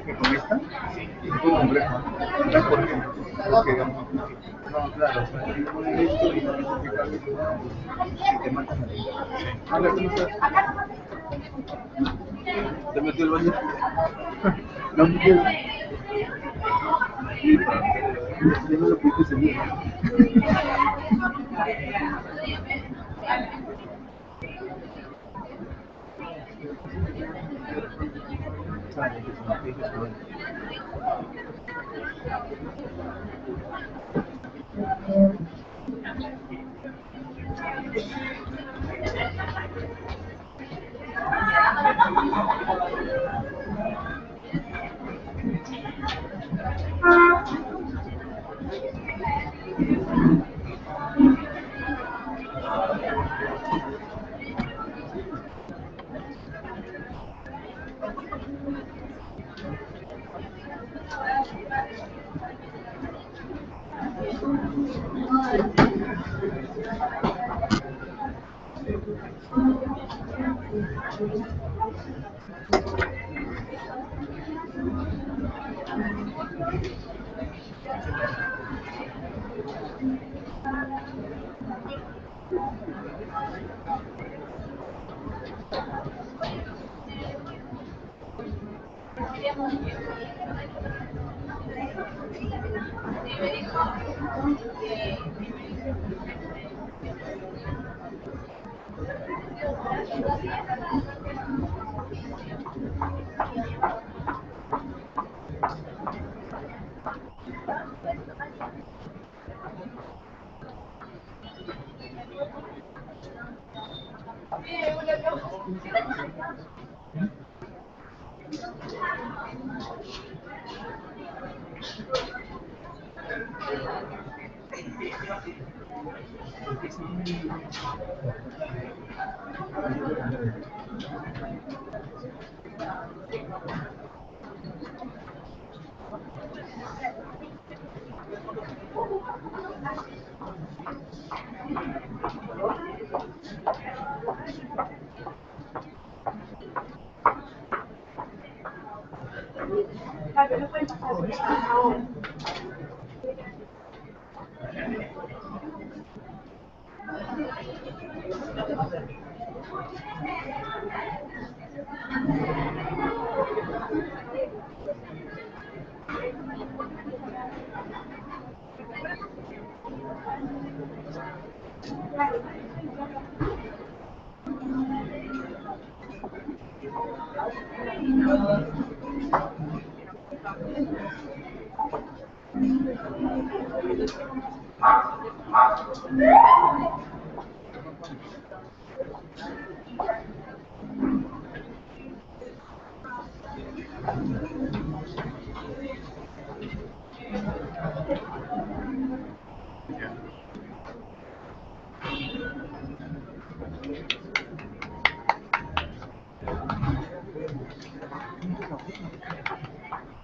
Que con esta es muy complejo. ¿Sabes por qué? Porque digamos, no, claro, no he visto y no he explicado si te matan a ti. Hola, ¿cómo estás? ¿Te metió el baño? No, Miguel. Ya no lo pudiste seguir.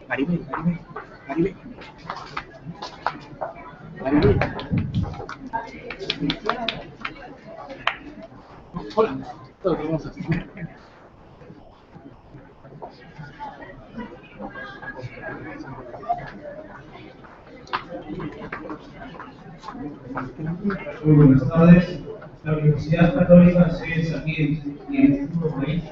Maribel. Hola, todo lo que vamos a hacer. Muy buenas tardes. La Universidad Católica CES aquí en el Instituto País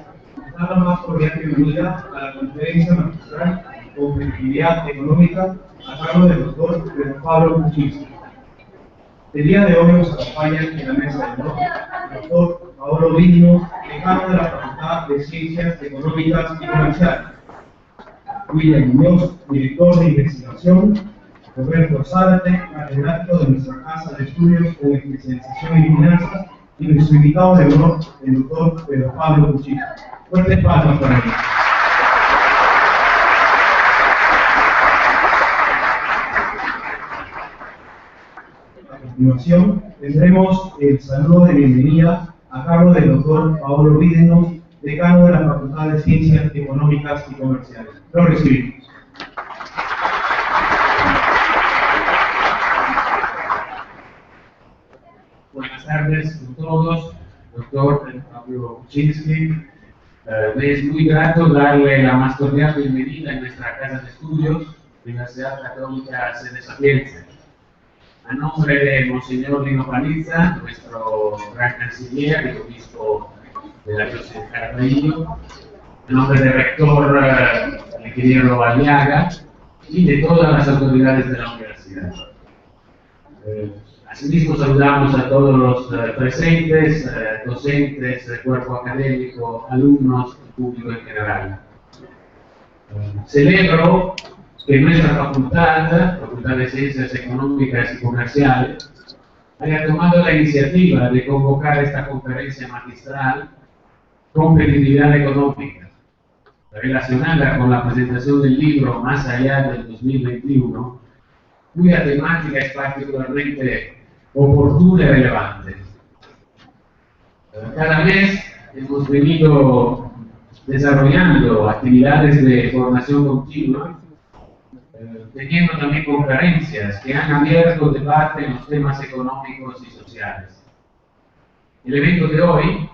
está la más cordial bienvenida a la conferencia magistral Competitividad Económica a cargo del doctor Pedro Pablo Kuczynski. El día de hoy nos acompaña en la mesa de honor el doctor Paolo Vigno, decano de la Facultad de Ciencias Económicas y Comerciales, William Muñoz, director de investigación, Roberto Zárate, catedrático de nuestra Casa de Estudios con especialización en finanzas, y nuestro invitado de honor, el doctor Pedro Pablo Kuczynski. Fuertes palmas para él. A continuación, tendremos el saludo de bienvenida a cargo del doctor Paolo Vigno, decano de la Facultad de Ciencias Económicas y Comerciales. Lo recibimos. Buenas tardes a todos, doctor Pablo Kuczynski. Me es muy grato darle la más cordial bienvenida en nuestra casa de estudios, Universidad Católica Sede Sapienza. A nombre de Monseñor Lino Paniza, nuestro gran canciller y obispo de la diócesis de Caraballo, a nombre del rector el ingeniero Aliaga y de todas las autoridades de la universidad. Asimismo, saludamos a todos los presentes, docentes, cuerpo académico, alumnos y público en general. Celebro que nuestra Facultad de Ciencias Económicas y Comerciales, haya tomado la iniciativa de convocar esta conferencia magistral Competitividad Económica, relacionada con la presentación del libro Más allá del 2021, cuya temática es particularmente oportuna y relevante. Cada mes hemos venido desarrollando actividades de formación continua, teniendo también conferencias que han abierto debate en los temas económicos y sociales. El evento de hoy,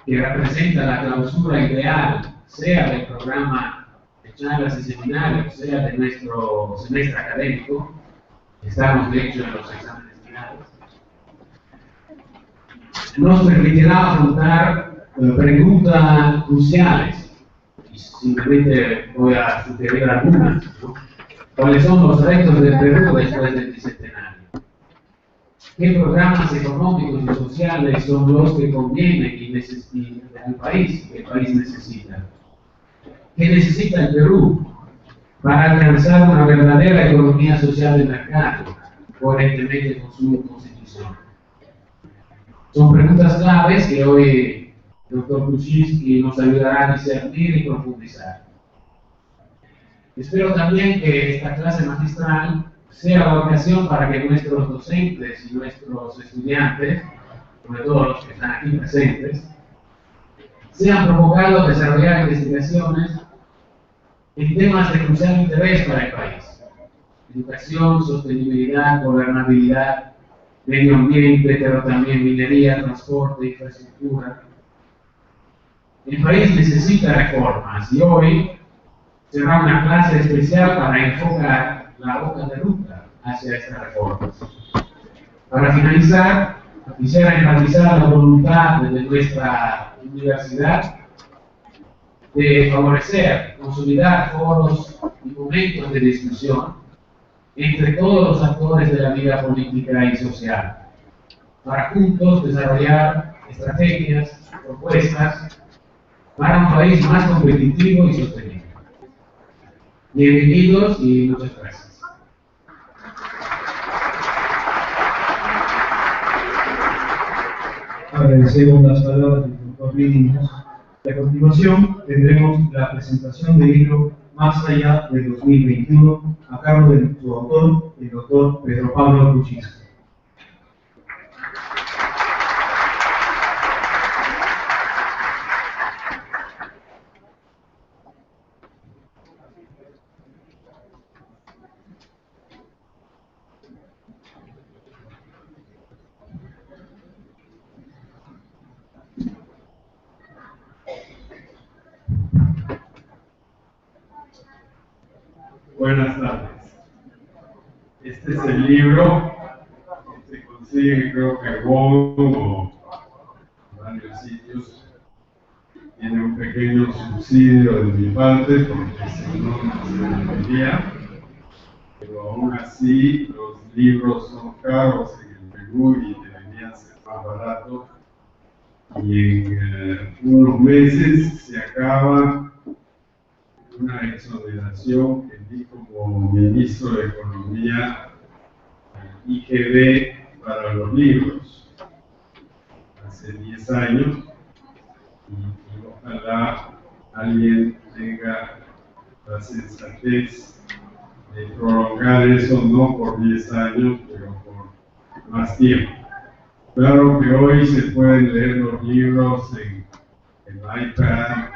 que representa la clausura ideal, sea del programa de charlas y seminarios, sea de nuestro semestre académico, estamos de hecho en los exámenes finales, nos permitirá afrontar preguntas cruciales, y simplemente voy a sugerir algunas, ¿no? ¿Cuáles son los retos del Perú después del bicentenario? ¿Qué programas económicos y sociales son los que convienen y el país necesita? ¿Qué necesita el Perú para alcanzar una verdadera economía social de mercado, coherentemente con su constitución? Son preguntas claves que hoy el doctor Kuczynski nos ayudará a discernir y profundizar. Espero también que esta clase magistral sea la ocasión para que nuestros docentes y nuestros estudiantes, sobre todo los que están aquí presentes, sean provocados a desarrollar investigaciones en temas de crucial interés para el país: educación, sostenibilidad, gobernabilidad, medio ambiente, pero también minería, transporte, infraestructura. El país necesita reformas y hoy será una clase especial para enfocar la hoja de ruta hacia estas reformas. Para finalizar, quisiera enfatizar la voluntad de nuestra universidad de favorecer, consolidar foros y momentos de discusión entre todos los actores de la vida política y social, para juntos desarrollar estrategias, propuestas para un país más competitivo y sostenible. Bienvenidos y muchas gracias. Agradecemos las palabras del doctor Mínimos. A continuación tendremos la presentación del libro Más allá de 2021 a cargo de su autor, el doctor Pedro Pablo Cuchis. Buenas tardes. Este es el libro que se consigue, creo que en Bonn o varios sitios. Tiene un pequeño subsidio de mi parte porque si no, no se vendería. Pero aún así, los libros son caros en el Perú y deberían ser más baratos. Y en unos meses se acaba una exoneración que di como ministro de Economía al IGB para los libros hace 10 años y ojalá alguien tenga la sensatez de prolongar eso no por 10 años pero por más tiempo. Claro que hoy se pueden leer los libros en el iPad,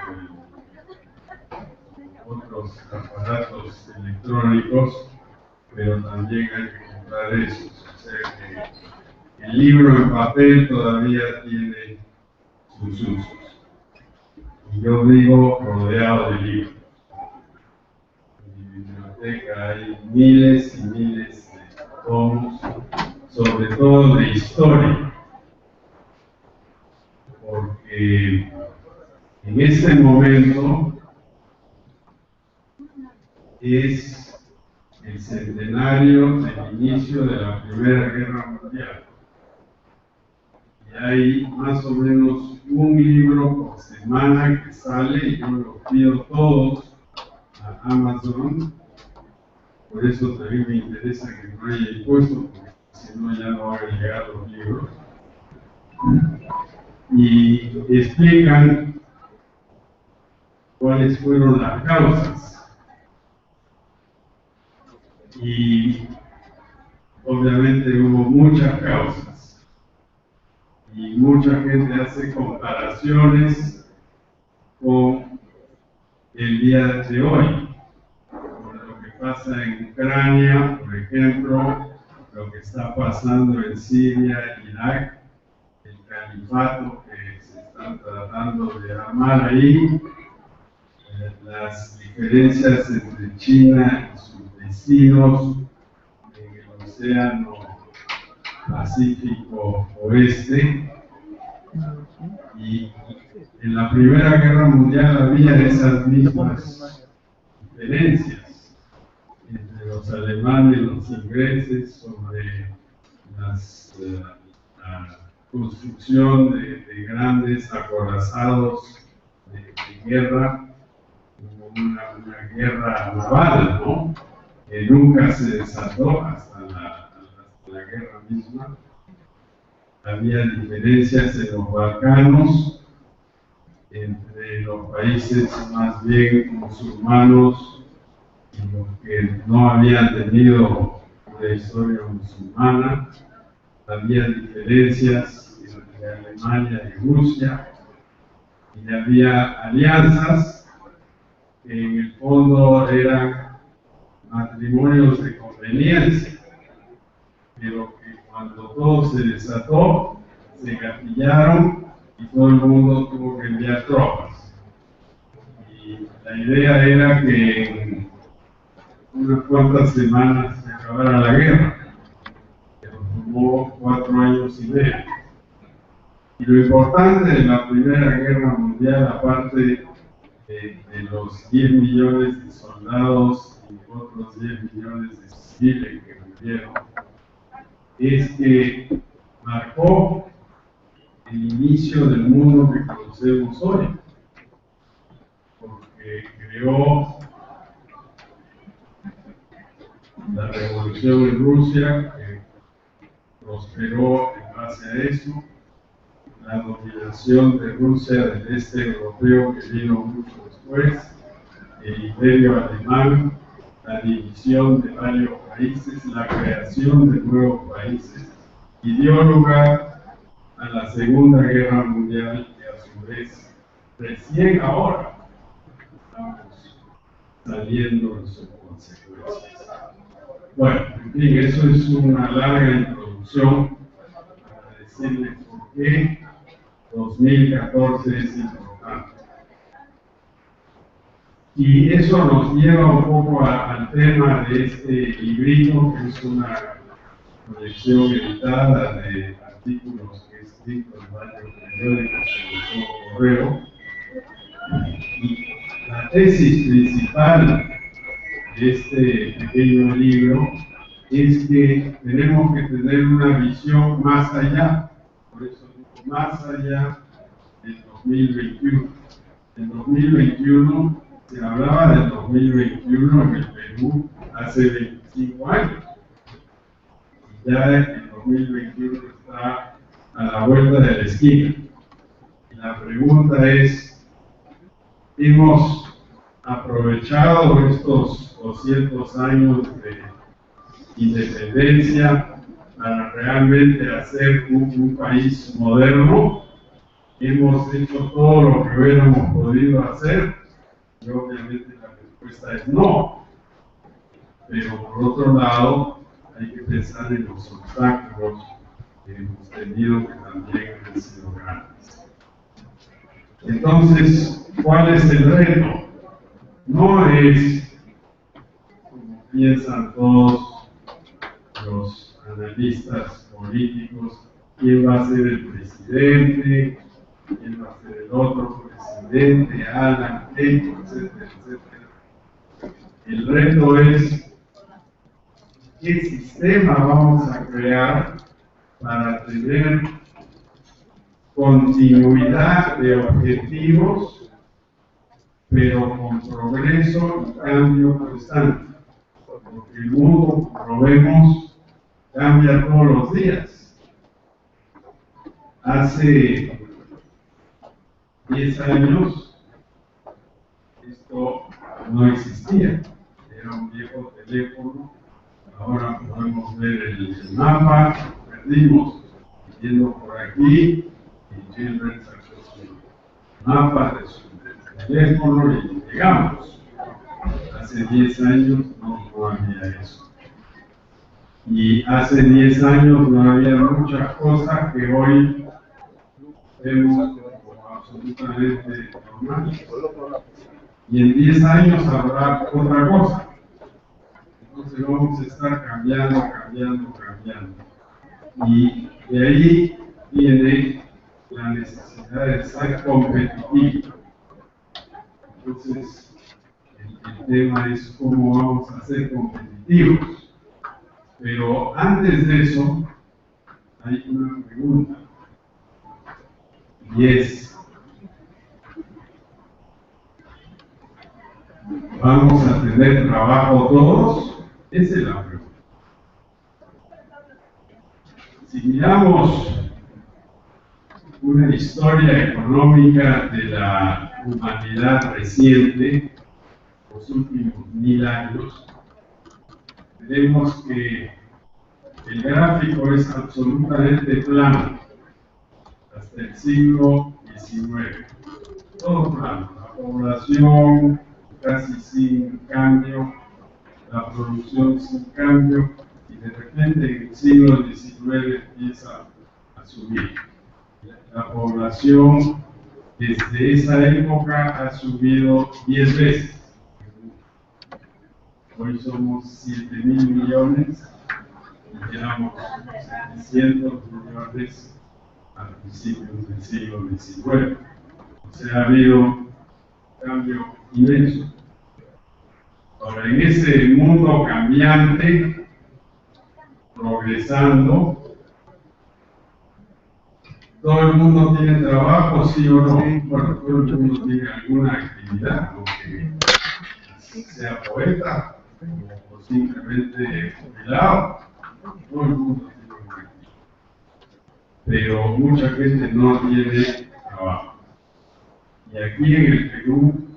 otros aparatos electrónicos, pero también hay que comprar esos. O sea que el libro en papel todavía tiene sus usos. Y yo vivo rodeado de libros. En mi biblioteca hay miles y miles de tomos, sobre todo de historia, porque en este momento es el centenario del inicio de la Primera Guerra Mundial. Y hay más o menos un libro por semana que sale y yo los pido todos a Amazon. Por eso también me interesa que no haya impuestos, porque si no ya no van a llegar los libros. Y explican cuáles fueron las causas. Y obviamente hubo muchas causas y mucha gente hace comparaciones con el día de hoy, con lo que pasa en Ucrania, por ejemplo, lo que está pasando en Siria, Irak, el califato que se están tratando de armar ahí, las diferencias entre China y sus vecinos en el Océano Pacífico Oeste. Y en la Primera Guerra Mundial había esas mismas diferencias entre los alemanes y los ingleses sobre la construcción de grandes acorazados de guerra, como una guerra naval, ¿no? Que nunca se desató hasta la guerra misma. Había diferencias en los Balcanos entre los países más bien musulmanos y los que no habían tenido la historia musulmana, había diferencias entre Alemania y Rusia, y había alianzas que en el fondo eran matrimonios de conveniencia, pero que cuando todo se desató, se gatillaron y todo el mundo tuvo que enviar tropas. Y la idea era que en unas cuantas semanas se acabara la guerra, pero tomó 4 años y medio. Y lo importante de la Primera Guerra Mundial, aparte de los 10 millones de soldados y otros 10 millones de civiles que murieron, es que marcó el inicio del mundo que conocemos hoy, porque creó la revolución en Rusia, que prosperó en base a eso, la dominación de Rusia del este europeo que vino mucho después, el imperio alemán, la división de varios países, la creación de nuevos países, y dio lugar a la Segunda Guerra Mundial, que a su vez recién ahora estamos saliendo de sus consecuencias. Bueno, en fin, eso es una larga introducción para decirles por qué 2014 es importante. Y eso nos lleva un poco al tema de este librito, que es una colección editada de artículos que he escrito en varios periódicos y en todo correo. Y la tesis principal de este pequeño libro es que tenemos que tener una visión más allá, por eso digo, más allá del 2021. En 2021 se hablaba del 2021 en el Perú hace 25 años. Y ya el 2021 está a la vuelta de la esquina. Y la pregunta es, ¿hemos aprovechado estos 200 años de independencia para realmente hacer un país moderno? ¿Hemos hecho todo lo que hubiéramos podido hacer? Y obviamente la respuesta es no. Pero por otro lado, hay que pensar en los obstáculos que hemos tenido, que también han sido grandes. Entonces, ¿cuál es el reto? No es, como piensan todos los analistas políticos, quién va a ser el presidente, quién va a ser el otro presidente, Alan, Keiko, etcétera, etcétera. El reto es qué sistema vamos a crear para tener continuidad de objetivos, pero con progreso y cambio constante. Porque el mundo, como vemos, cambia todos los días. Hace 10 años esto no existía, era un viejo teléfono. Ahora podemos ver el mapa, perdimos yendo por aquí y Children sacó su mapa de su teléfono y llegamos. Hace 10 años no había eso. Y hace 10 años no había muchas cosas que hoy vemos como absolutamente normales. Y en 10 años habrá otra cosa. Entonces vamos a estar cambiando. Y de ahí viene la necesidad de ser competitivo. Entonces, el tema es cómo vamos a ser competitivos. Pero antes de eso, hay una pregunta. Y es, ¿vamos a tener trabajo todos? Esa es la pregunta. Si miramos una historia económica de la humanidad reciente, los últimos 1000 años, veremos que El gráfico es absolutamente plano, hasta el siglo XIX. Todo plano, la población casi sin cambio, la producción sin cambio, y de repente en el siglo XIX empieza a subir. La población desde esa época ha subido 10 veces. Hoy somos 7.000 millones y éramos 700 millones a principios del siglo XIX. O sea, ha habido un cambio inmenso. Ahora, en ese mundo cambiante, progresando, ¿todo el mundo tiene trabajo, sí o no? Bueno, todo el mundo tiene alguna actividad, aunque sea poeta o simplemente jubilado. Todo el mundo tiene una actividad. Pero mucha gente no tiene trabajo. Y aquí en el Perú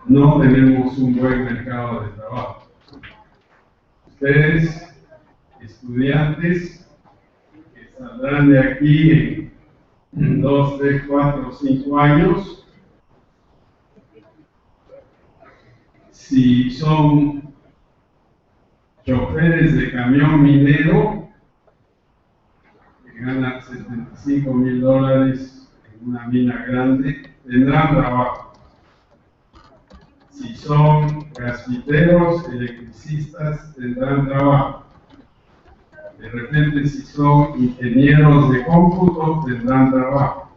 no tenemos un buen mercado de trabajo. Ustedes, estudiantes, que saldrán de aquí en 2, 3, 4, 5 años, si son choferes de camión minero, que ganan $75,000 en una mina grande, tendrán trabajo. Si son gasfiteros, electricistas, tendrán trabajo. De repente, si son ingenieros de cómputo, tendrán trabajo.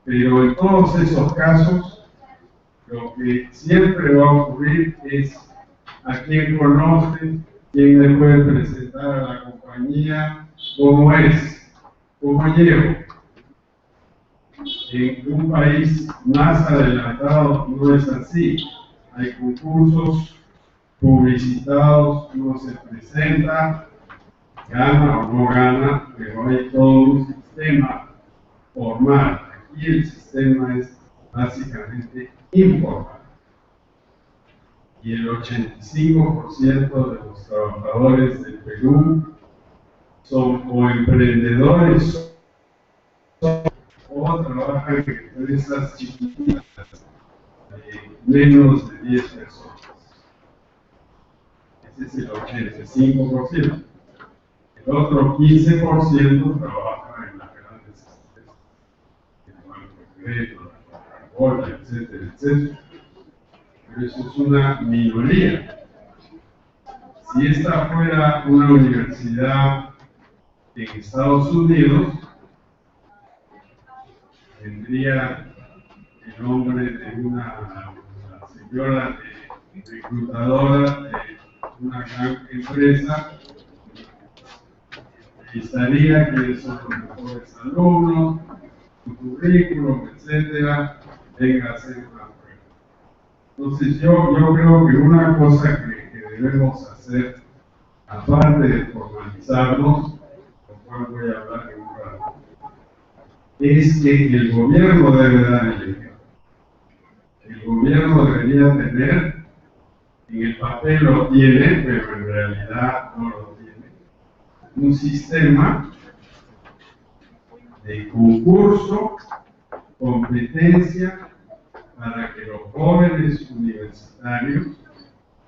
Pero en todos esos casos, lo que siempre va a ocurrir es a quién conoce, quién le puede presentar a la compañía, cómo es, cómo llevo. En un país más adelantado no es así. Hay concursos publicitados, uno se presenta, gana o no gana, pero hay todo un sistema formal. Aquí el sistema es básicamente informal. Y el 85% de los trabajadores del Perú son o emprendedores o trabajan en empresas chiquitas de menos de 10 personas. Ese es el 85%. El otro 15% trabaja en las grandes empresas, en el Banco de Crédito, la Coca-Cola, etcétera, etcétera. Pero eso es una minoría. Si esta fuera una universidad en Estados Unidos, tendría el nombre de una señora reclutadora de una gran empresa y estaría quiénes son los mejores alumnos, su currículum, etcétera, venga a hacer una prueba. Entonces yo creo que una cosa que debemos hacer, aparte de formalizarnos, lo cual voy a hablar en un rato, es que el gobierno debe dar el ejemplo. El gobierno debería tener, en el papel lo tiene, pero en realidad no lo tiene, un sistema de concurso, competencia, para que los jóvenes universitarios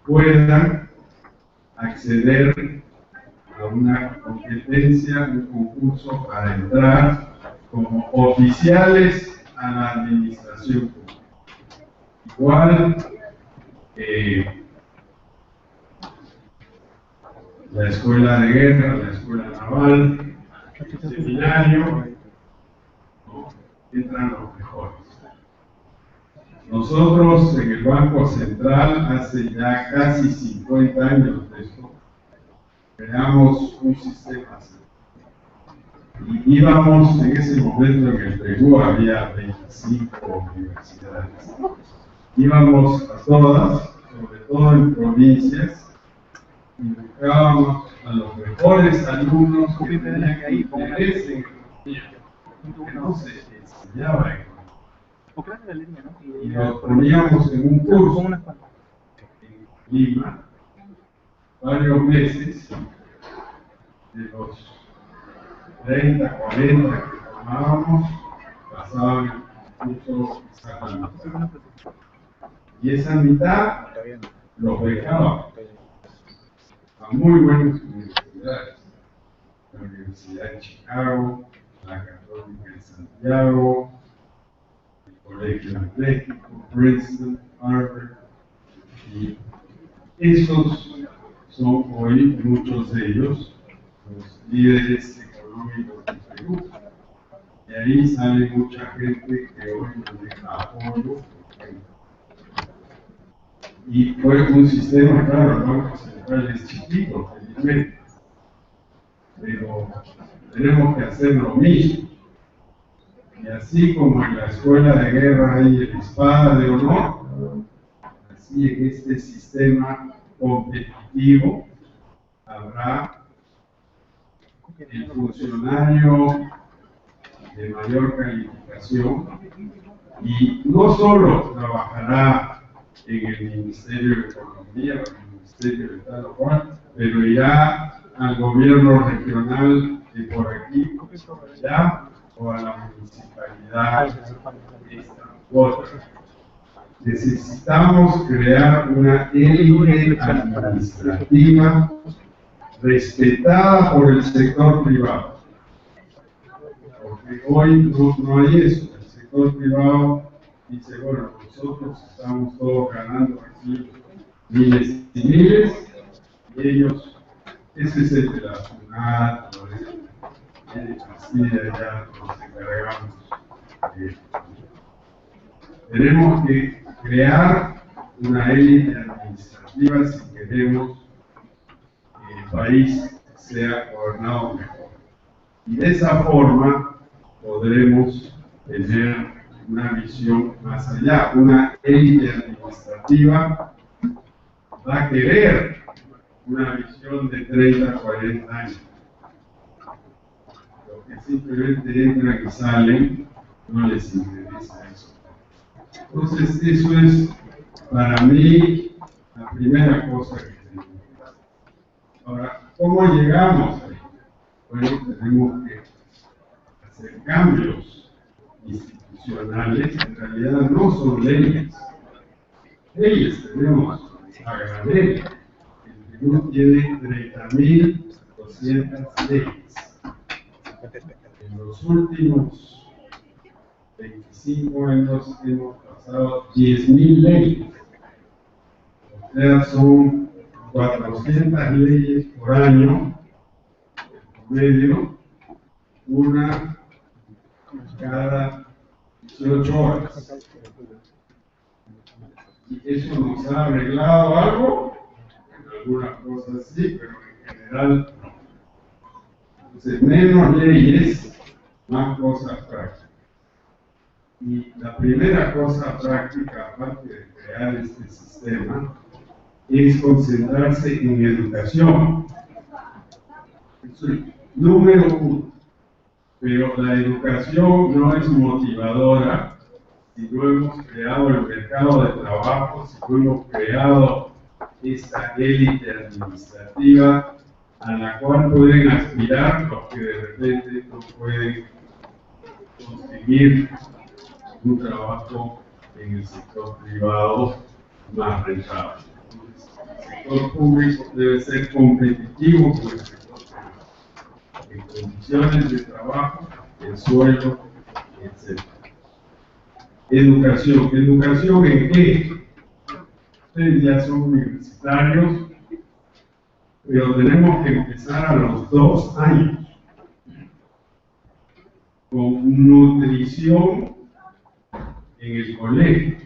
puedan acceder a una competencia, un concurso para entrar como oficiales a la administración pública. Igual la escuela de guerra, la escuela naval, el seminario, ¿no? Entran los mejores. Nosotros en el Banco Central, hace ya casi 50 años de esto, creamos un sistema así. Y íbamos, en ese momento en el Perú había 25 universidades. Íbamos a todas, sobre todo en provincias, y buscábamos a los mejores alumnos que tenían interés en economía, que no se enseñaba economía. Y los poníamos en un curso en Lima, varios meses, de los 30, 40 que tomábamos, pasaban mucho esa mitad. Y esa mitad los dejaba a muy buenas universidades. La Universidad de Chicago, la Católica de Santiago, el Colegio Atlético, Princeton, Harvard. Y esos son hoy muchos de ellos los líderes económicos del Perú. Y ahí sale mucha gente que hoy nos deja apoyo. Y fue un sistema, claro, el Banco Central es chiquito, felizmente, pero tenemos que hacer lo mismo. Y así como en la escuela de guerra hay el espada de honor, así en este sistema competitivo habrá el funcionario de mayor calificación y no solo trabajará en el Ministerio de Economía o en el Ministerio de tal o cual, pero irá al gobierno regional de por aquí, allá, o a la municipalidad esta u otra. Necesitamos crear una élite administrativa respetada por el sector privado. Porque hoy no hay eso. El sector privado dice, bueno, nosotros estamos todos ganando aquí miles y miles, y ellos, ese es el de la SUNAT, el de Castilla, ya nos encargamos de esto. Tenemos que crear una élite administrativa si queremos que el país sea gobernado mejor. Y de esa forma podremos tener una visión más allá. Una élite administrativa va a querer una visión de 30, 40 años. Los que simplemente entran y salen, no les interesa eso. Entonces, eso es para mí la primera cosa que tenemos que hacer. Ahora, ¿cómo llegamos ahí? Bueno, tenemos que hacer cambios institucionales, en realidad no son leyes. Leyes tenemos a granel. El Perú tiene 30.200 leyes. En los últimos 25 años hemos pasado 10.000 leyes. O sea, son 400 leyes por año, en promedio, una cada 18 horas. ¿Y eso nos ha arreglado algo? En algunas cosas sí, pero en general no. Entonces, menos leyes, más cosas prácticas. Y la primera cosa práctica, aparte de crear este sistema, es concentrarse en educación. Eso es número uno. Pero la educación no es motivadora si no hemos creado el mercado de trabajo, si no hemos creado esta élite administrativa a la cual pueden aspirar los que de repente no pueden conseguir un trabajo en el sector privado más rentable. El sector público debe ser competitivo con el sector privado, en condiciones de trabajo, en sueldo, etc. Educación. ¿Educación en qué? Ustedes ya son universitarios, pero tenemos que empezar a los 2 años con nutrición en el colegio.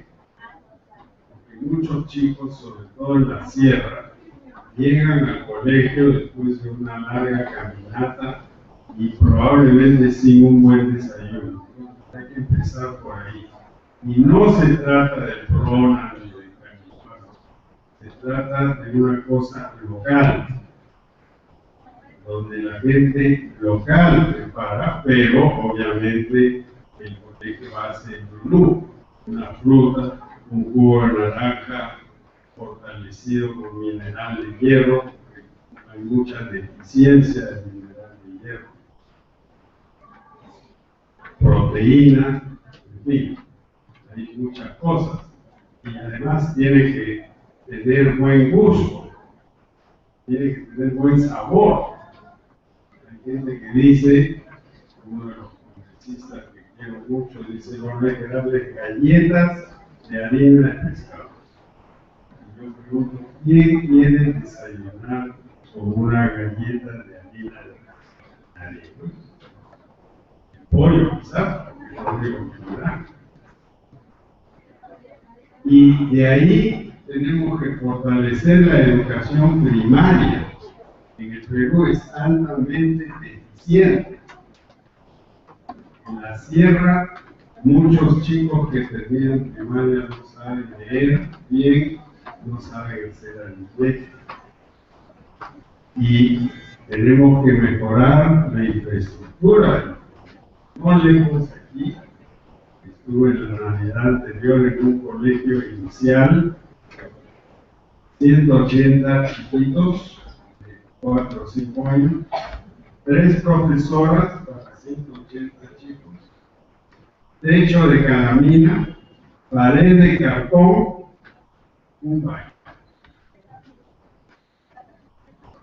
Porque muchos chicos, sobre todo en la sierra, llegan al colegio después de una larga caminata y probablemente sin un buen desayuno. Hay que empezar por ahí. Y no se trata del PRONA ni del CANIPAS, se trata de una cosa local, donde la gente local prepara, pero obviamente el colegio hace el menú, una fruta, un jugo de naranja fortalecido con mineral de hierro, hay mucha deficiencia de mineral de hierro, proteína, en fin, hay muchas cosas. Y además tiene que tener buen gusto, tiene que tener buen sabor. Hay gente que dice, uno de los congresistas que quiero mucho, dice, bueno, hay que darle galletas de harina de pescado. Y yo pregunto, ¿quién quiere desayunar con una galleta de harina de pescado? Nadie. El pollo, quizás, porque es lo único que me da. Y de ahí tenemos que fortalecer la educación primaria. En el Perú es altamente deficiente. En la sierra, muchos chicos que terminan primaria no saben leer bien, no saben hacer aritmética. Y tenemos que mejorar la infraestructura. No lejos aquí, estuve en la Navidad anterior en un colegio inicial, 180 chiquitos, de 4 o 5 años, 3 profesoras para 180 chicos, techo de calamina, pared de cartón, un baño.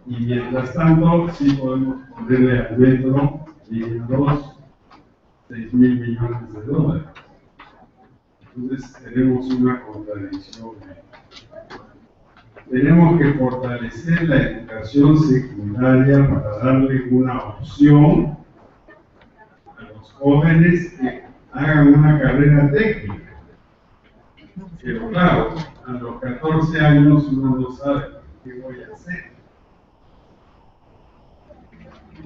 Y mientras tanto, sí podemos ponerle al metro línea 2, 6.000 millones de dólares. Entonces tenemos una contradicción. Tenemos que fortalecer la educación secundaria para darle una opción a los jóvenes que hagan una carrera técnica. Pero claro, a los 14 años uno no sabe qué voy a hacer.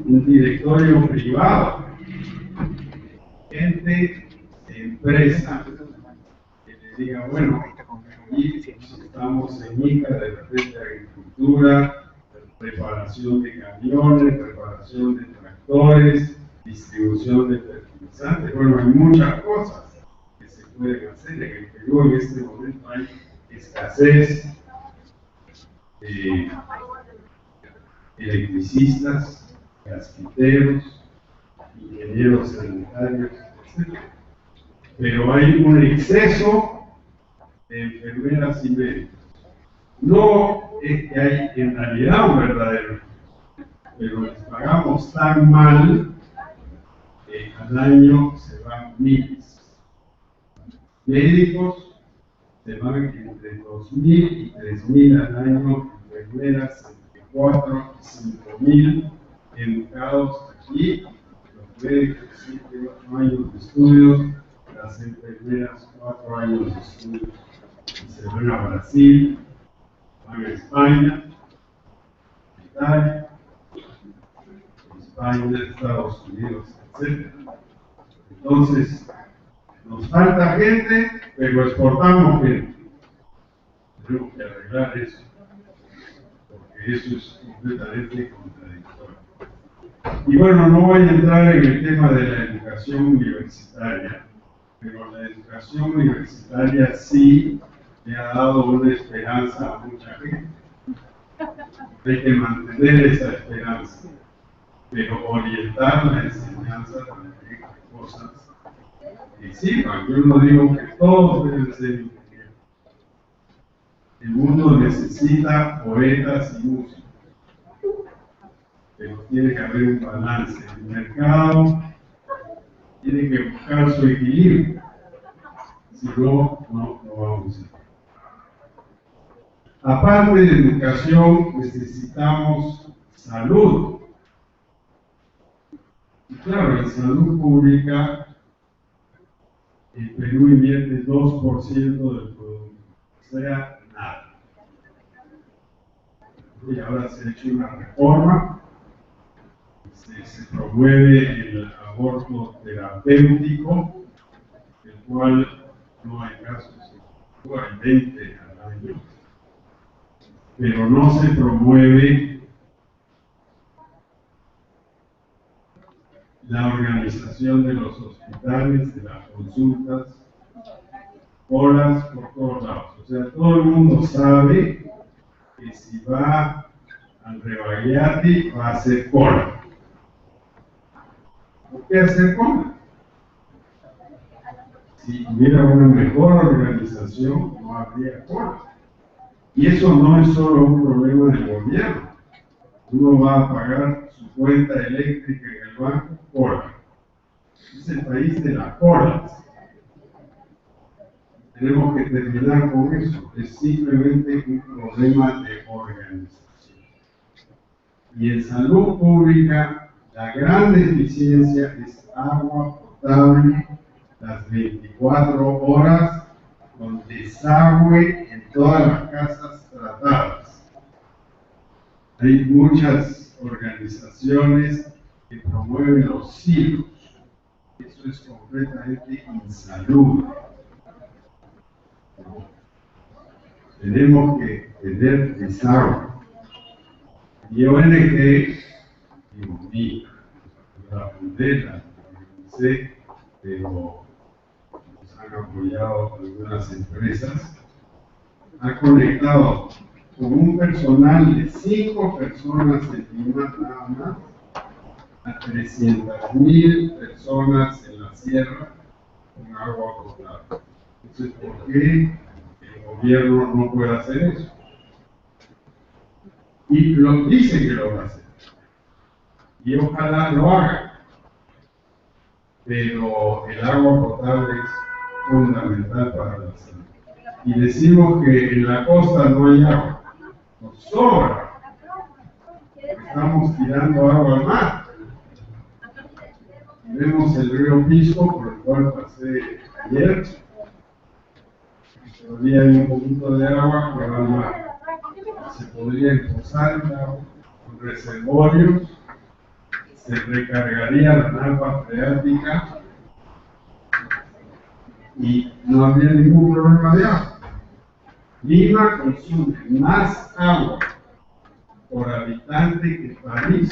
Un directorio privado, gente de empresa, que le diga, bueno, y estamos en ICA de repente agricultura, preparación de camiones, preparación de tractores, distribución de fertilizantes. Bueno, hay muchas cosas que se pueden hacer. En el Perú en este momento hay escasez de electricistas, gasquiteros, ingenieros sanitarios, etc. Pero hay un exceso de enfermeras y médicos. No es que hay en realidad un verdadero, pero les pagamos tan mal que al año se van miles. Médicos se van entre 2.000 y 3.000 al año, enfermeras entre 4 y 5.000 educados aquí, los médicos 7 y 8 años de estudios, las enfermeras 4 años de estudios. Se van a Brasil, van a España, Italia, España, Estados Unidos, etc. Entonces, nos falta gente, pero exportamos gente. Tenemos que arreglar eso, porque eso es completamente contradictorio. Y bueno, no voy a entrar en el tema de la educación universitaria, pero la educación universitaria sí le ha dado una esperanza a mucha gente. Hay que mantener esa esperanza, pero orientar la enseñanza también a cosas que sirvan. Yo no digo que todos deben ser ingenieros. El mundo necesita poetas y músicos, pero tiene que haber un balance. El mercado tiene que buscar su equilibrio, si no, no vamos a ir. Aparte de educación, necesitamos salud. Y claro, en salud pública, el Perú invierte 2% del producto, o sea, nada. Y ahora se ha hecho una reforma, se promueve el aborto terapéutico, el cual no hay casos, hay 20 al año. Pero no se promueve la organización de los hospitales, de las consultas, colas por todos lados. O sea, todo el mundo sabe que si va Andre Bagliati va a hacer cola. ¿Por qué hacer cola? Si hubiera una mejor organización, no habría cola. Y eso no es solo un problema del gobierno. Uno va a pagar su cuenta eléctrica en el banco, cola. Es el país de las colas. Tenemos que terminar con eso. Es simplemente un problema de organización. Y en salud pública, la gran deficiencia es agua potable las 24 horas con desagüe en todas las casas tratadas. Hay muchas organizaciones que promueven los silos. Eso es completamente insalubre. Tenemos que tener desagüe. Mi ONG, digo, la fundé, la organicé, pero nos han apoyado algunas empresas, ha conectado con un personal de 5 personas en Lima nada más a 300,000 personas en la sierra con agua potable. Entonces, ¿por qué el gobierno no puede hacer eso? Y lo dice que lo va a hacer. Y ojalá lo haga. Pero el agua potable es fundamental para la salud. Y decimos que en la costa no hay agua. Nos sobra. Estamos tirando agua al mar. Vemos el río Pisco, por el cual pasé ayer. Todavía hay un poquito de agua que va al mar. Se podría impulsar el agua con reservorios, se recargaría la napa freática y no habría ningún problema de agua. Lima consume más agua por habitante que París.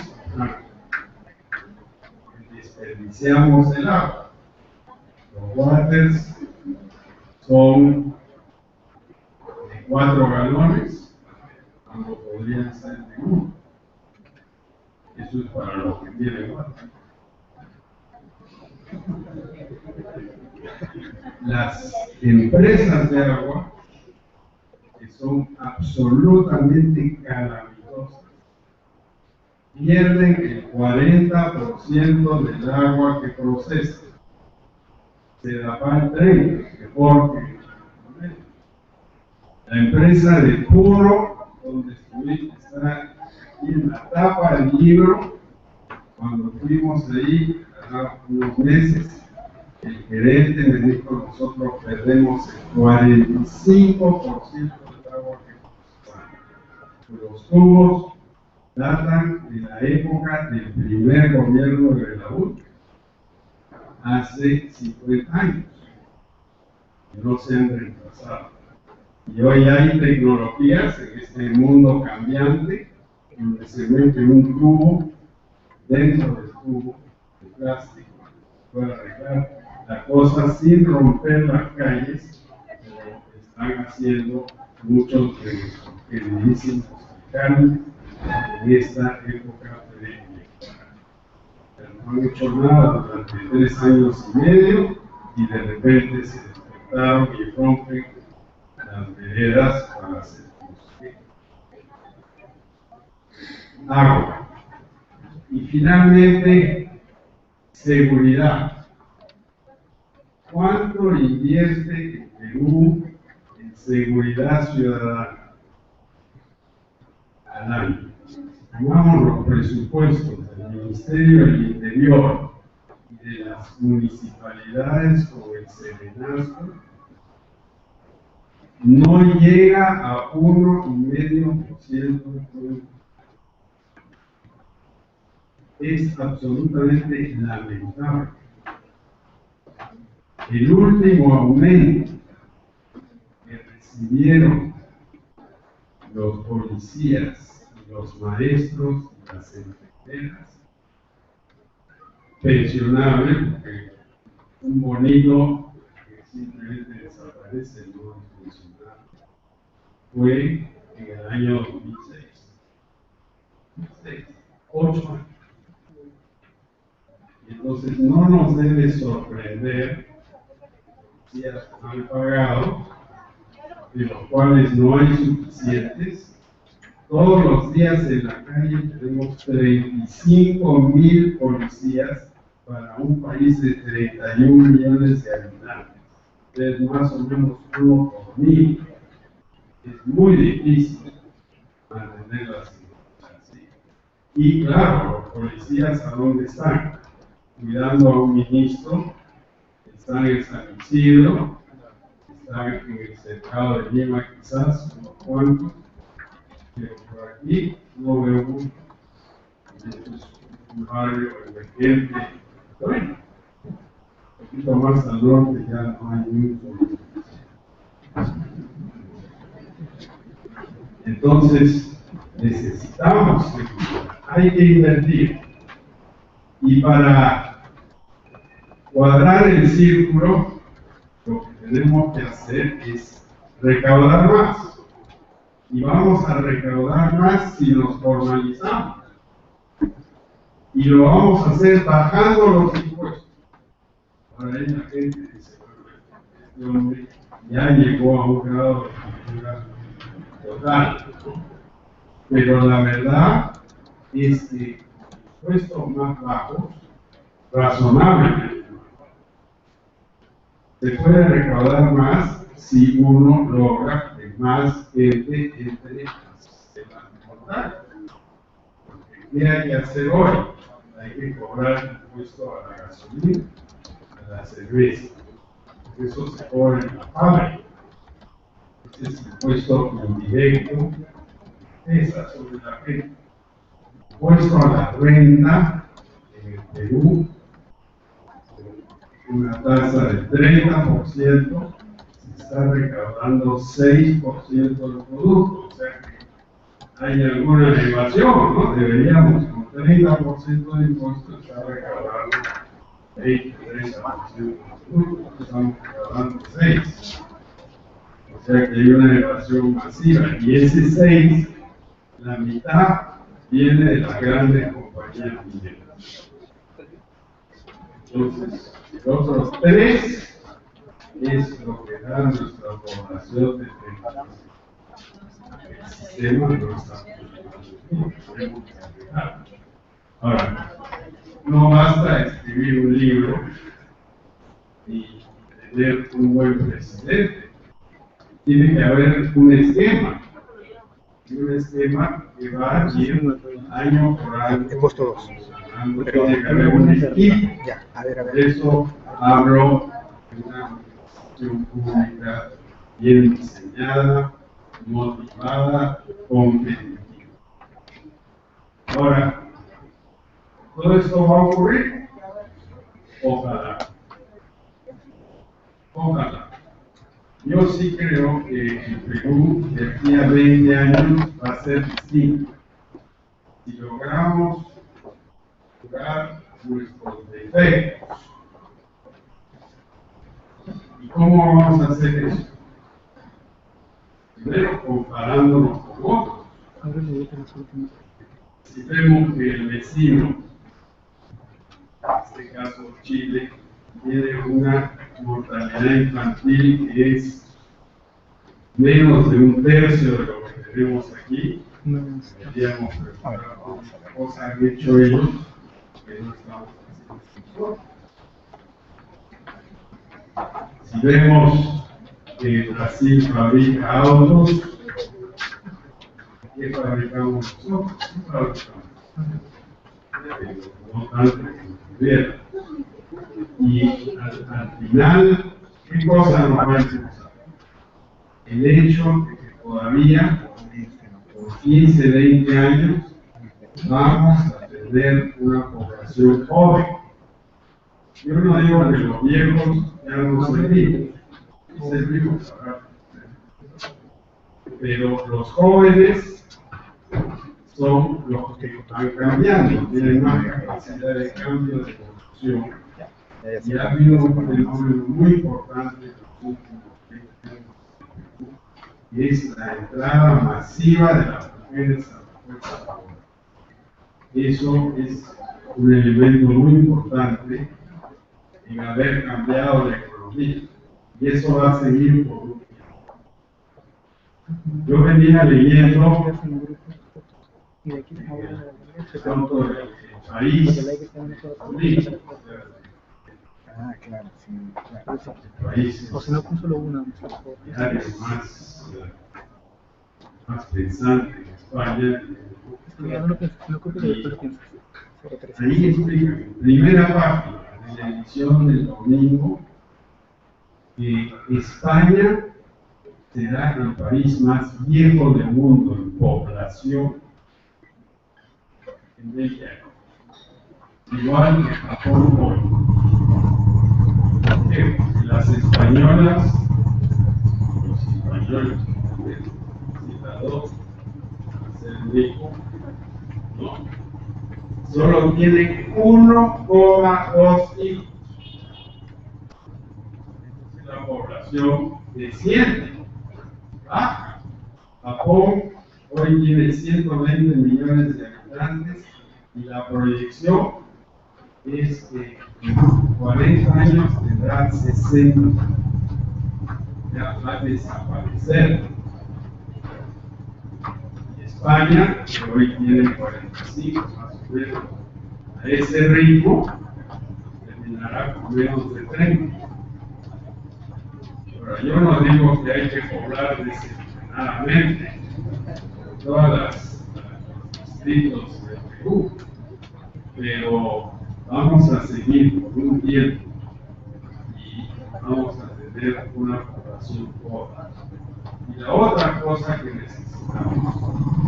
Desperdiciamos el agua. Los waters son de 4 galones, cuando podrían ser de 1. Eso es para los que tienen water. Las empresas de agua, que son absolutamente calamitosas, pierden el 40% del agua que procesan. Se da para el 30%, porque la empresa de Puno, donde estuviste, está aquí en la tapa del libro. Cuando fuimos ahí, hace unos meses, el gerente me dijo: nosotros perdemos el 45% del agua que usamos. Los tubos datan de la época del primer gobierno de Belaúnde, hace 50 años, que no se han reemplazado. Y hoy hay tecnologías en este mundo cambiante, donde se mete un tubo dentro del tubo de plástico para arreglar la cosa sin romper las calles, como están haciendo muchos de nuestros queridísimos mexicanos en esta época preelectoral. Pero no han hecho nada durante 3 años y medio y de repente se despertaron y rompen las veredas para hacer justicia. Agua. Y finalmente, seguridad. ¿Cuánto invierte el Perú en seguridad ciudadana al año? Tomamos los presupuestos del Ministerio del Interior y de las municipalidades con el Serenazgo, no llega a 1,5% del producto. Es absolutamente lamentable. El último aumento que recibieron los policías, los maestros y las enfermeras, pensionables, porque un bonito que simplemente desaparece no es pensionable, fue en el año 2006. 6, 8 años. Entonces no nos debe sorprender si han pagado, de los cuales no hay suficientes. Todos los días en la calle tenemos 35,000 policías para un país de 31 millones de habitantes. Es más o menos 1 por 1000. Es muy difícil mantener la situación así. Y claro, los policías, ¿a dónde están? Cuidando a un ministro, están en San Isidro, están en el cercado de Lima, quizás, unos cuantos, pero por aquí no veo mucho. Esto es un barrio emergente. Bueno, un poquito más al norte ya no hay mucho. Entonces, necesitamos seguridad, hay que invertir. Y para cuadrar el círculo, lo que tenemos que hacer es recaudar más. Y vamos a recaudar más si nos formalizamos. Y lo vamos a hacer bajando los impuestos. Ahora hay la gente que dice, bueno, este hombre ya llegó a un grado de cultura total. Pero la verdad es que impuestos más bajos, razonablemente, se puede recaudar más si uno logra que más gente entre al sistema tributario. ¿Qué hay que hacer hoy? Hay que cobrar impuesto a la gasolina, a la cerveza. Eso se cobra en la fábrica. Ese es impuesto indirecto, pesa sobre la gente. Impuesto a la renta en el Perú, una tasa del 30%, se está recaudando 6% del producto. O sea que hay alguna elevación, ¿no? Deberíamos, con 30% de impuestos, estar recaudando 20-30% del producto. Estamos recaudando 6%. O sea que hay una elevación masiva. Y ese 6%, la mitad viene de las grandes compañías mineras. Entonces, los otros 3% es lo que da nuestra población de el sistema no está funcionando. Ahora, no basta escribir un libro y tener un buen presidente. Tiene que haber un esquema. Y un esquema que va a ir año por año. He puesto 2. Pero tiene que haber un equipo. Ya, a ver. Por eso hablo de una administración pública bien diseñada, motivada, competitiva. Ahora, ¿todo esto va a ocurrir? Ojalá. Ojalá. Yo sí creo que el Perú de aquí a 20 años va a ser distinto. Si logramos curar nuestros defectos. ¿Y cómo vamos a hacer eso? Primero, comparándonos con otros. Si vemos que el vecino, en este caso Chile, tiene una mortalidad infantil que es menos de 1/3 de lo que tenemos aquí, deberíamos preparar una cosa han hecho ellos que no estamos haciendo. Si vemos que Brasil fabrica autos, ¿qué fabricamos nosotros? ¿Qué fabricamos? No tanto como pudiera. Y al final, ¿qué cosa nos va a interesar? El hecho de que todavía, por 15, 20 años, vamos a tener una población joven. Yo no digo que los viejos ya no servimos ahora. Pero los jóvenes son los que están cambiando, tienen más capacidad de cambio de construcción. Y ha habido un fenómeno muy importante en los últimos 20 años, que es la entrada masiva de las mujeres a la fuerza laboral. eso es un elemento muy importante en haber cambiado la economía. Y eso va a seguir por un tiempo. Yo venía leyendo tanto el país político, Ah, claro, sí, claro. el país O si no, con solo una. áreas más pensante en España. No pienso, no creo que después lo piensas. Ahí explica, primera página de la edición del domingo, que España será el país más viejo del mundo en población en 20 años. Igual que Japón hoy. Las españolas, los españoles, las dos, ser rico, no, solo tienen 1,2 hijos. La población desciende, baja. Japón hoy tiene 120 millones de habitantes y la proyección es que en 40 años tendrán 60. Ya va a desaparecer. Y España, que hoy tiene 45 más o menos, a ese ritmo terminará con menos de 30. Pero yo no digo que hay que poblar desenfrenadamente todos los distritos de Perú, pero vamos a seguir por un tiempo y vamos a tener una población joven. Y la otra cosa que necesitamos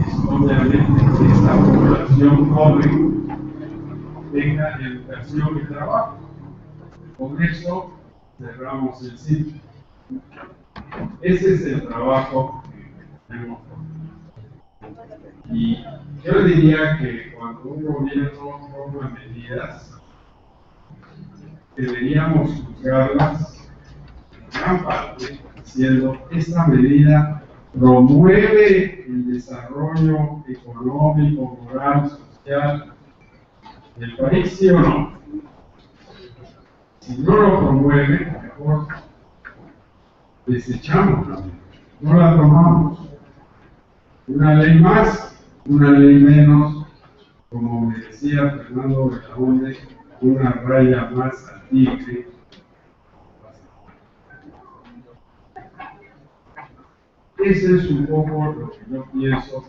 es obviamente que esta población joven tenga educación y trabajo. Con eso cerramos el ciclo. Ese es el trabajo que tenemos. Y yo diría que cuando un gobierno toma medidas, deberíamos juzgarlas en gran parte diciendo esta medida promueve el desarrollo económico, moral, social del país, ¿sí o no? Si no lo promueve, mejor desechamos la medida, no la tomamos. Una ley más, una ley menos, como me decía Fernando Belaúnde, una raya más al tigre. Ese es un poco lo que yo pienso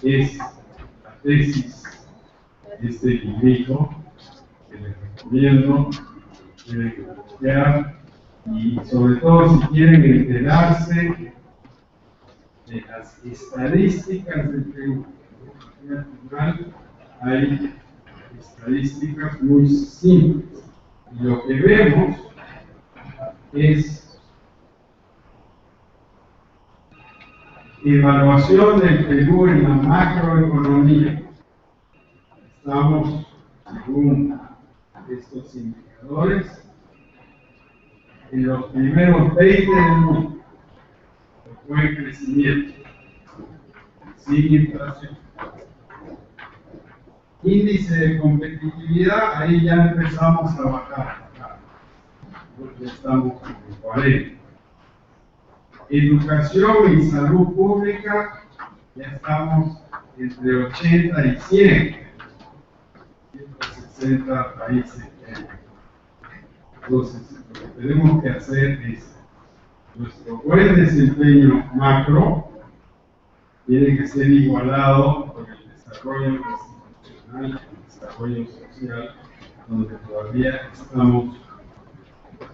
que es la tesis de este librito que les recomiendo, que deben estudiar y sobre todo si quieren enterarse de las estadísticas del Perú. Al final hay estadísticas muy simples y lo que vemos es evaluación del Perú en la macroeconomía. Estamos, según estos indicadores, en los primeros 20 del mundo. Buen crecimiento, sin inflación. Índice de competitividad, ahí ya empezamos a bajar, porque estamos en 40. Educación y salud pública, ya estamos entre 80 y 100, 160 países. Entonces, lo que tenemos que hacer es nuestro buen desempeño macro tiene que ser igualado con el desarrollo institucional, el desarrollo social, donde todavía estamos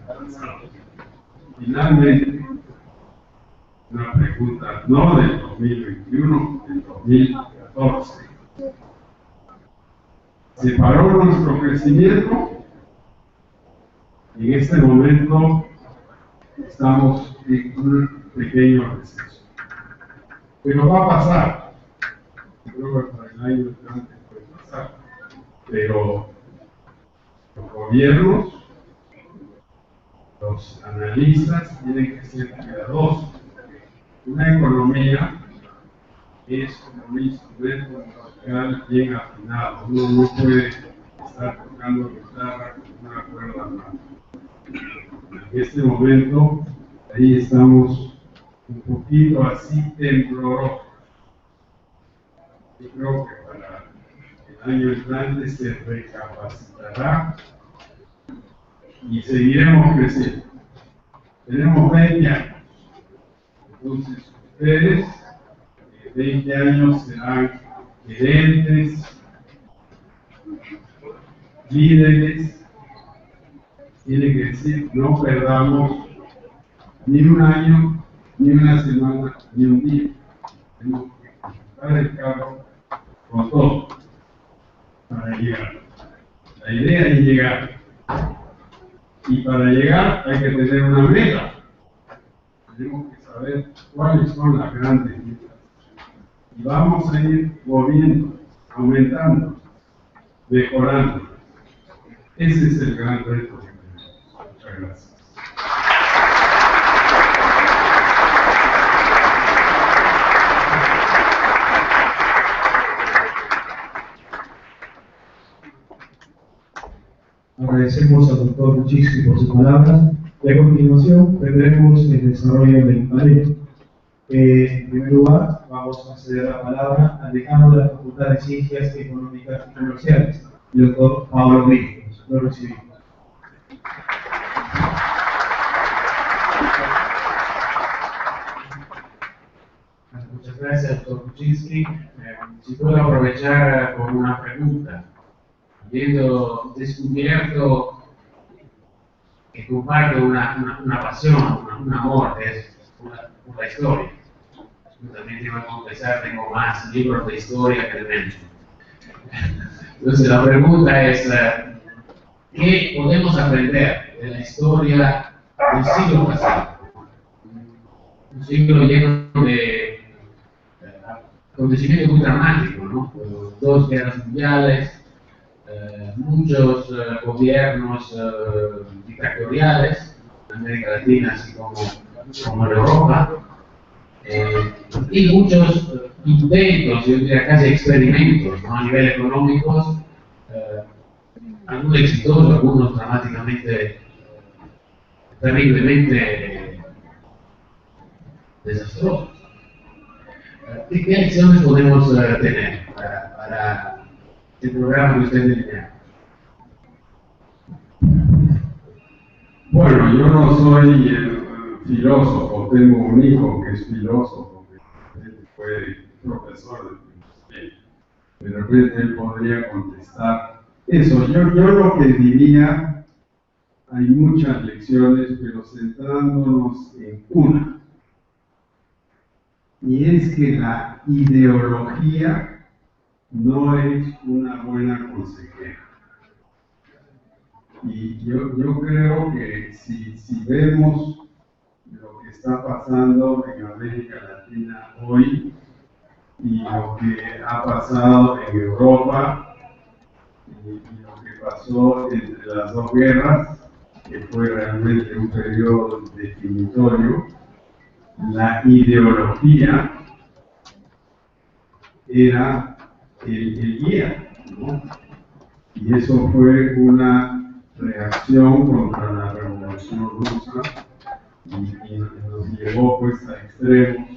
avanzando. Finalmente, una pregunta no del 2021, del 2014. ¿Se paró nuestro crecimiento? En este momento estamos en un pequeño receso. Pero va a pasar. Creo que para el año entrante puede pasar. Pero los gobiernos, los analistas tienen que ser cuidadosos. Una economía es como un instrumento musical bien afinado. Uno no puede estar tocando guitarra con una cuerda más. En este momento, ahí estamos un poquito así temblorosos. Yo creo que para el año entrante se recapacitará y seguiremos creciendo. Tenemos 20 años. Entonces, ustedes, 20 años serán gerentes, líderes. Tiene que decir, no perdamos ni un año, ni una semana, ni un día. Tenemos que ocupar el carro con todo para llegar. La idea es llegar. Y para llegar hay que tener una meta. Tenemos que saber cuáles son las grandes metas. Y vamos a ir moviendo, aumentando, mejorando. Ese es el gran reto que tenemos. Muchas gracias. Agradecemos al doctor Kuczynski por sus palabras y a continuación tendremos el desarrollo del panel. En primer lugar, vamos a ceder la palabra al decano de la Facultad de Ciencias Económicas y Comerciales, el doctor Pablo Ríos. Lo recibimos. Muchas gracias, doctor Kuczynski. Si puedo aprovechar con una pregunta. Habiendo descubierto que comparte una pasión, un amor por la historia. Yo también tengo que confesar, tengo más libros de historia que de mente. Entonces la pregunta es, ¿qué podemos aprender de la historia del siglo pasado? Un siglo lleno de acontecimientos muy dramáticos, ¿no? 2 guerras mundiales, muchos gobiernos dictatoriales en América Latina, así como en Europa, y muchos intentos, yo diría casi experimentos, ¿no? A nivel económico, algunos exitosos, algunos dramáticamente, terriblemente desastrosos. ¿Qué lecciones podemos tener para el programa que usted delinea? Bueno, yo no soy filósofo, tengo un hijo que es filósofo, que fue profesor de repente él podría contestar eso. Yo lo que diría, hay muchas lecciones, pero centrándonos en una, y es que la ideología no es una buena consejera. Y yo creo que si vemos lo que está pasando en América Latina hoy y lo que ha pasado en Europa y lo que pasó entre las 2 guerras, que fue realmente un periodo definitorio, la ideología era el guía, ¿no? Y eso fue una reacción contra la Revolución Rusa y nos llevó pues a extremos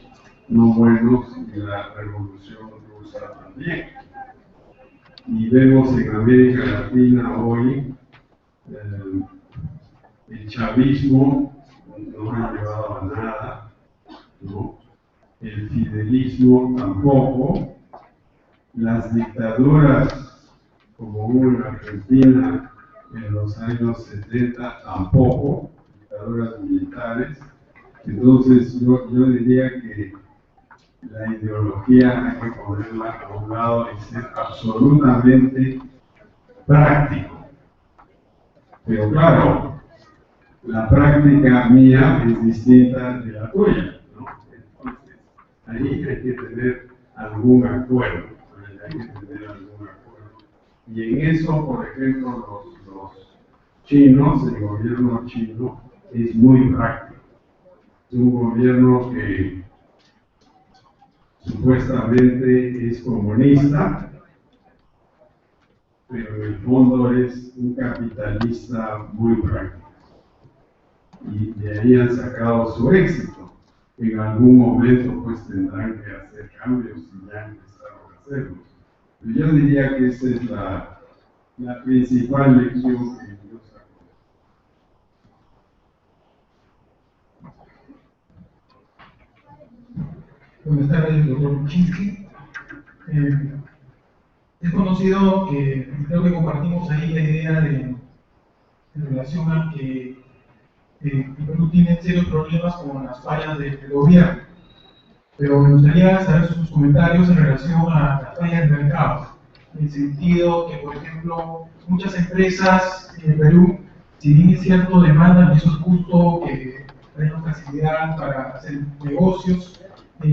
no buenos y la Revolución Rusa también. Y vemos en América Latina hoy el chavismo no ha llevado a nada, ¿no? El fidelismo tampoco, las dictaduras como hubo en Argentina en los años 70 tampoco, dictaduras militares. Entonces yo diría que la ideología hay que ponerla a un lado y ser absolutamente práctico. Pero claro, la práctica mía es distinta de la tuya, ¿no? Entonces, ahí hay que tener algún acuerdo, Y en eso, por ejemplo, los chinos, el gobierno chino es muy práctico. Es un gobierno que supuestamente es comunista, pero en el fondo es un capitalista muy práctico. Y de ahí han sacado su éxito. En algún momento pues tendrán que hacer cambios y ya empezaron a hacerlos. Pero yo diría que esa es la principal lección que yo saco. Buenas tardes, doctor Kuczynski. Es conocido, creo que compartimos ahí la idea en relación a que el Perú tiene serios problemas con las fallas del gobierno. Pero me gustaría saber sus comentarios en relación a las fallas del mercado. En el sentido que, por ejemplo, muchas empresas en el Perú, si bien es cierto, demandan, y eso es justo, que tengan facilidad para hacer negocios,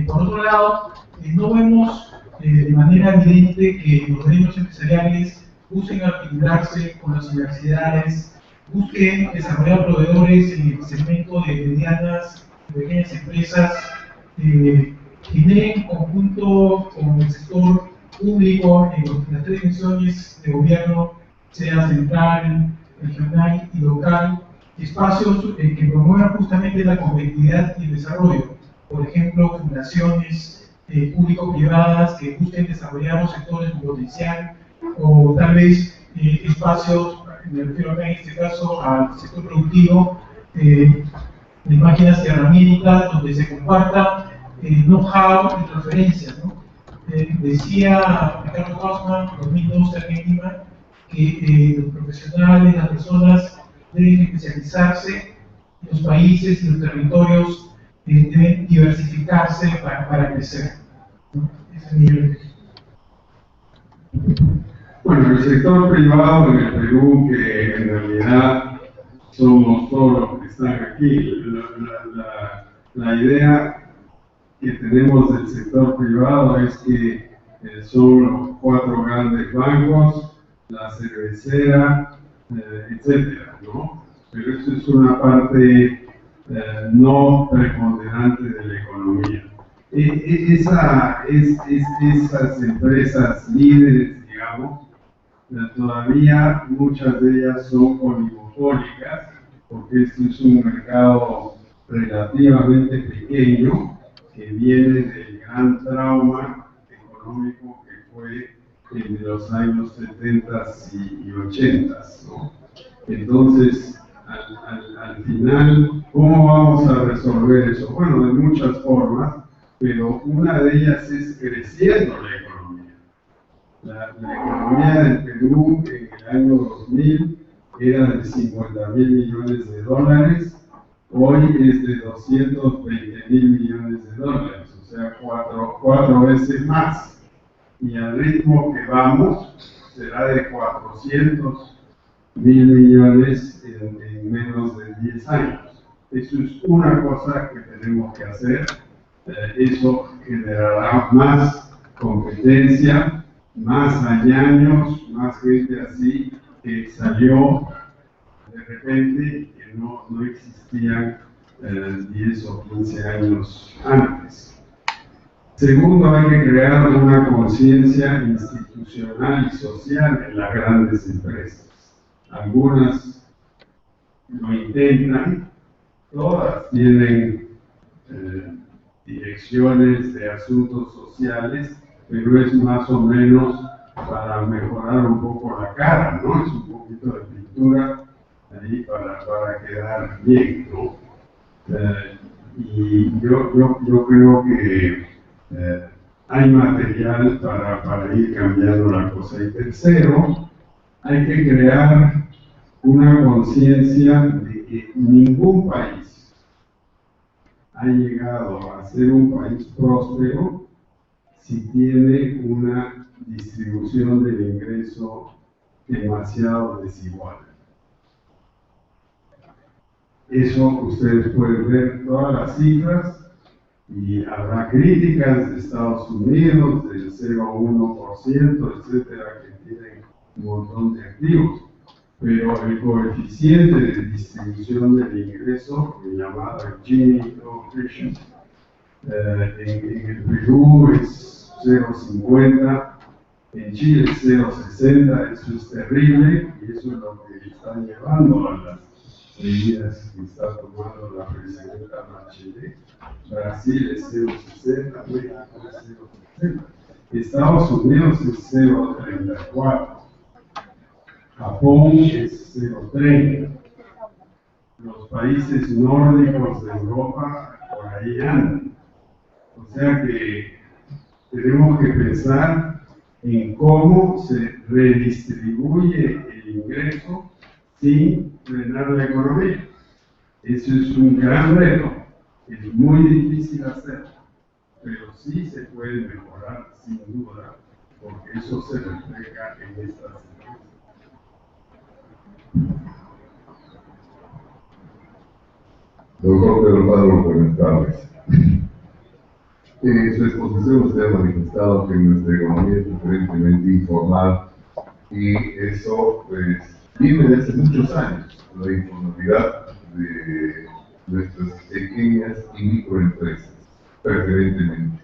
por otro lado, no vemos de manera evidente que los gremios empresariales busquen articularse con las universidades, busquen desarrollar proveedores en el segmento de medianas y pequeñas empresas, generen conjunto con el sector público en las tres dimensiones de gobierno, sea central, regional y local, espacios que promuevan justamente la competitividad y el desarrollo. Por ejemplo, fundaciones público-privadas que busquen desarrollar los sectores con potencial, o tal vez espacios, me refiero acá en este caso al sector productivo, de máquinas y herramientas donde se comparta know-how y transferencias, ¿no? Decía Ricardo Hausmann en 2012 aquí en Lima que los profesionales, las personas deben especializarse en los países y los territorios, deben diversificarse para crecer, ¿no? Ese es mi reflexión. Bueno, el sector privado en el Perú, que en realidad somos todos los que están aquí, la idea que tenemos del sector privado es que son los 4 grandes bancos, la cervecera, etcétera, ¿no? Pero eso es una parte no preponderante de la economía. Esas empresas líderes, digamos, todavía muchas de ellas son oligopólicas, porque esto es un mercado relativamente pequeño que viene del gran trauma económico que fue en los años 70 y 80, ¿no? Entonces, al final, ¿cómo vamos a resolver eso? Bueno, de muchas formas, pero una de ellas es creciendo la economía. La economía del Perú en el año 2000 era de 50.000 millones de dólares, hoy es de 220.000 millones de dólares, o sea, cuatro veces más. Y al ritmo que vamos, será de 400.000 millones en menos de 10 años. Eso es una cosa que tenemos que hacer. Eso generará más competencia, más años, más gente así que salió de repente que no existían 10 o 15 años antes. Segundo, hay que crear una conciencia institucional y social en las grandes empresas. Algunas lo intentan, todas tienen direcciones de asuntos sociales, pero es más o menos para mejorar un poco la cara, ¿no? Es un poquito de pintura ahí para quedar bien, ¿no? Y yo creo que hay material para ir cambiando la cosa. Y tercero, hay que crear una conciencia de que ningún país ha llegado a ser un país próspero si tiene una distribución del ingreso demasiado desigual. Eso ustedes pueden ver todas las cifras y habrá críticas de Estados Unidos del 0,1%, etcétera, que tienen un montón de activos. Pero el coeficiente de distribución del ingreso, llamado Gini coefficient, En el Perú es 0,50, en Chile es 0,60, eso es terrible y eso es lo que está llevando a las medidas que está tomando la presidenta Bachelet. Brasil es 0,60, México es 0,60, Estados Unidos es 0,34, Japón es 0,30, los países nórdicos de Europa por ahí andan. O sea que tenemos que pensar en cómo se redistribuye el ingreso sin frenar la economía. Eso es un gran reto, es muy difícil hacerlo, pero sí se puede mejorar sin duda, porque eso se refleja en estas empresas. Doctor Pedro Pablo, buenas tardes. En su exposición usted ha manifestado que nuestra economía es preferentemente informal y eso pues viene de hace muchos años, la informalidad de nuestras pequeñas y microempresas, preferentemente.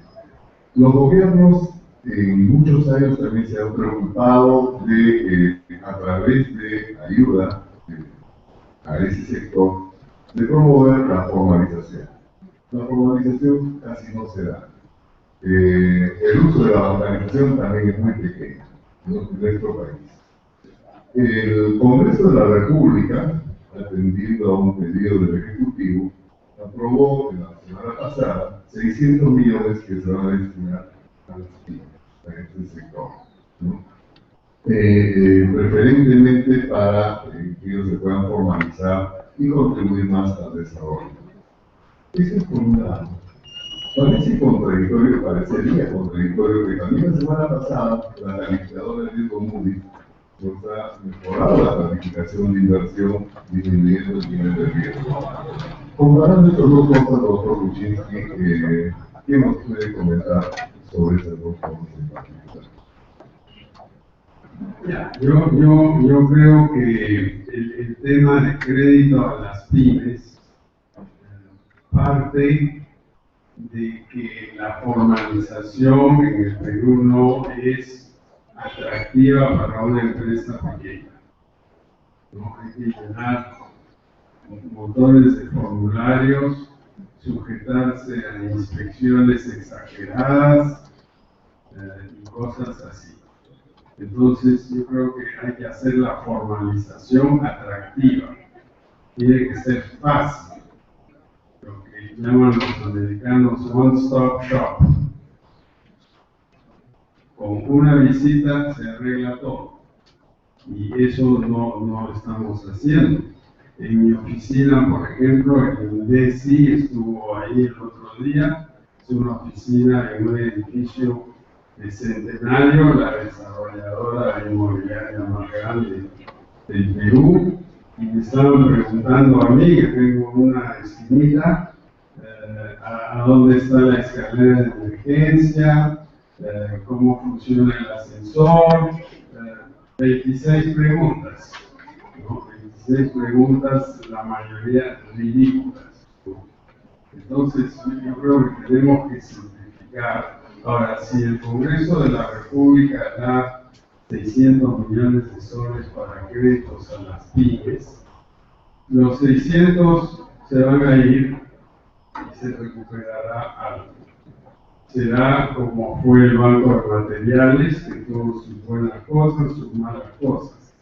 Los gobiernos en muchos años también se han preocupado de, a través de ayuda a ese sector, de promover la formalización. La formalización casi no se da. El uso de la organización también es muy pequeño en nuestro país. El Congreso de la República, atendiendo a un pedido del Ejecutivo, aprobó la semana pasada 600 millones que se van a destinar a las pymes, a este sector, ¿no? Preferentemente para que ellos se puedan formalizar y contribuir más al desarrollo. Eso es por un lado. Parece contradictorio, parecería contradictorio que también la semana pasada la calificadora de riesgo Moody's nos ha mejorado la planificación de inversión disminuyendo el nivel de riesgo. Comparando estas dos cosas, doctor Luchinsky, ¿qué nos puede comentar sobre estas dos cosas en particular? Yo creo que el tema de crédito a las pymes parte de que la formalización en el Perú no es atractiva para una empresa pequeña. ¿No? Hay que llenar montones de formularios, sujetarse a inspecciones exageradas y cosas así. Entonces yo creo que hay que hacer la formalización atractiva. Tiene que ser fácil. Lo que llaman los americanos one-stop shop. Con una visita se arregla todo. Y eso no estamos haciendo. En mi oficina, por ejemplo, el INDECI estuvo ahí el otro día. Es una oficina en un edificio de Centenario, la desarrolladora inmobiliaria más grande del Perú. Y me estaban preguntando a mí, que tengo una esquinita, a dónde está la escalera de emergencia, cómo funciona el ascensor, 26 preguntas, ¿no? 26 preguntas, la mayoría ridículas, ¿no? Entonces, yo creo que tenemos que simplificar. Ahora, si el Congreso de la República da 600 millones de soles para créditos a las pymes, los 600 se van a ir y se recuperará algo. Será como fue el Banco de Materiales, que tuvo sus buenas cosas, sus malas cosas.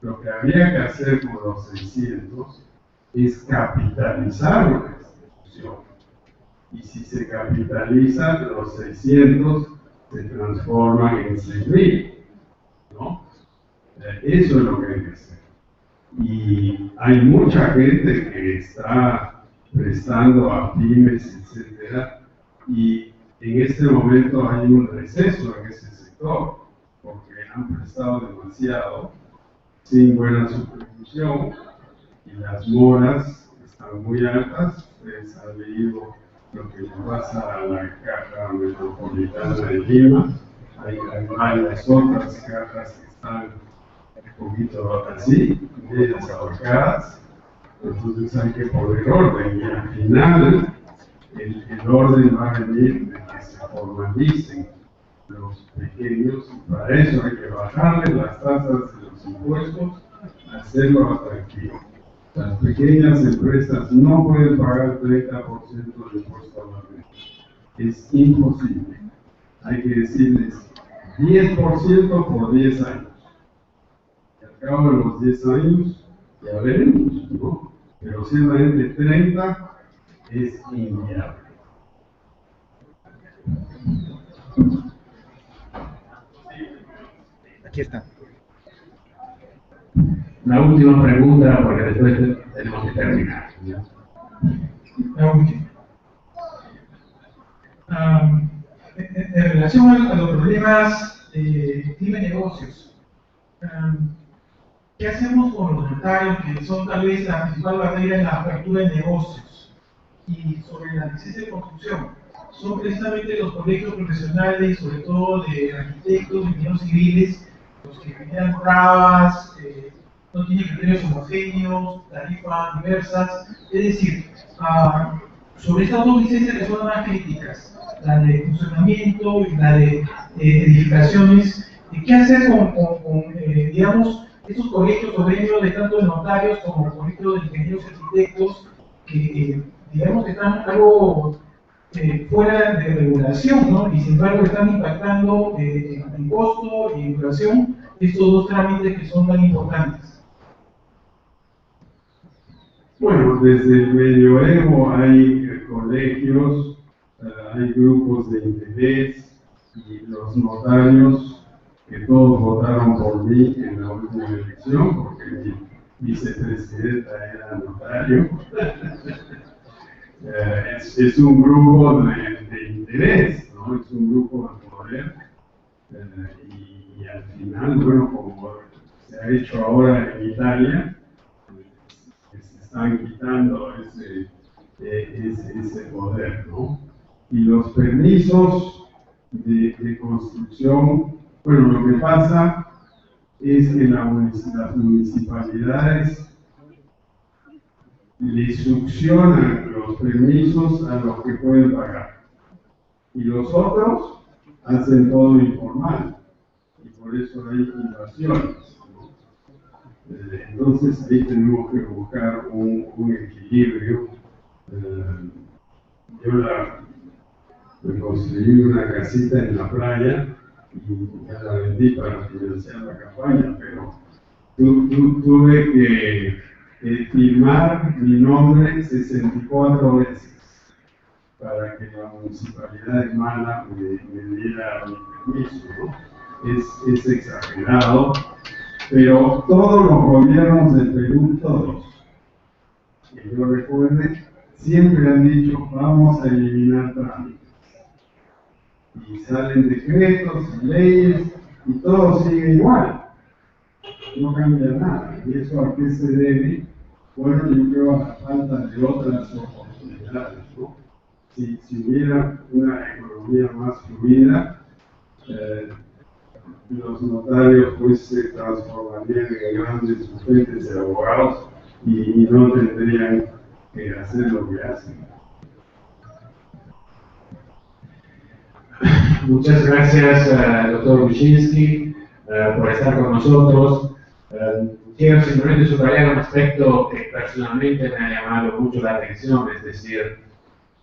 Lo que habría que hacer con los 600 es capitalizar una institución. Y si se capitaliza, los 600 se transforman en 6.000, ¿no? Eso es lo que hay que hacer. Y hay mucha gente que está prestando a pymes, etcétera, y en este momento hay un receso en ese sector, porque han prestado demasiado, sin buena supervisión, y las moras están muy altas. Ustedes han leído lo que le pasa a la caja metropolitana de Lima. Hay varias otras cajas que están un poquito así, medias ahorcadas. Entonces hay que poner orden, y al final el orden va a venir de que se formalicen los pequeños, y para eso hay que bajarle las tasas de los impuestos, hacerlo atractivo. Las pequeñas empresas no pueden pagar 30% de impuesto a la renta. Es imposible. Hay que decirles 10% por 10 años. Y al cabo de los 10 años, ya veremos, ¿no? Pero ciertamente 30 es inviable. Aquí está. La última pregunta, porque después tenemos que terminar. La última. En relación a los problemas de negocios, ¿qué hacemos con los notarios que son tal vez la principal barrera en la apertura de negocios? Y sobre la licencia de construcción, son precisamente los colegios profesionales, sobre todo de arquitectos, ingenieros civiles, los que generan trabas, no tienen criterios homogéneos, tarifas diversas. Es decir, sobre estas dos licencias que son más críticas, la de funcionamiento y la de edificaciones, ¿qué hacer con digamos, estos colegios o gremios de tanto de notarios como colegios de ingenieros y arquitectos que digamos que están algo fuera de regulación, ¿no? Y sin embargo están impactando en costo y en duración estos dos trámites que son tan importantes? Bueno, desde el medioevo hay colegios, hay grupos de interés y los notarios, que todos votaron por mí en la última elección, porque mi vicepresidenta era notario. Es un grupo de interés, ¿no? Es un grupo de poder, y al final, bueno, como se ha hecho ahora en Italia, se están quitando ese poder, ¿no? Y los permisos de construcción, bueno, lo que pasa es que las municipalidades le succionan los permisos a los que pueden pagar. Y los otros hacen todo informal. Y por eso hay invasiones, ¿no? Entonces ahí tenemos que buscar un equilibrio. Yo me construí una casita en la playa y ya la vendí para financiar la campaña, pero tuve que firmar mi nombre 64 veces para que la municipalidad de Mala me diera mi permiso, ¿no? Es exagerado, pero todos los gobiernos del Perú, todos, que yo recuerde, siempre han dicho vamos a eliminar trámites. Y salen decretos y leyes y todo sigue igual. No cambia nada. ¿Y eso a qué se debe? Bueno, yo creo a la falta de otras oportunidades, ¿no? Si hubiera una economía más fluida, los notarios pues se transformarían en grandes bufetes de abogados y no tendrían que hacer lo que hacen. Muchas gracias, doctor Buczynski, por estar con nosotros. Quiero simplemente subrayar un aspecto que personalmente me ha llamado mucho la atención, es decir,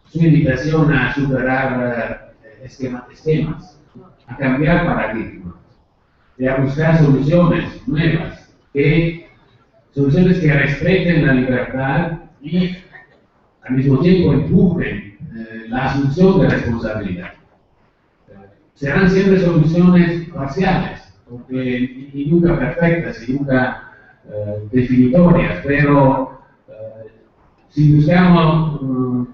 su invitación a superar esquemas, a cambiar paradigmas, y a buscar soluciones nuevas, soluciones que respeten la libertad y al mismo tiempo empujen la asunción de responsabilidad. Serán siempre soluciones parciales, y nunca perfectas y nunca definitorias, pero si buscamos, ¿cómo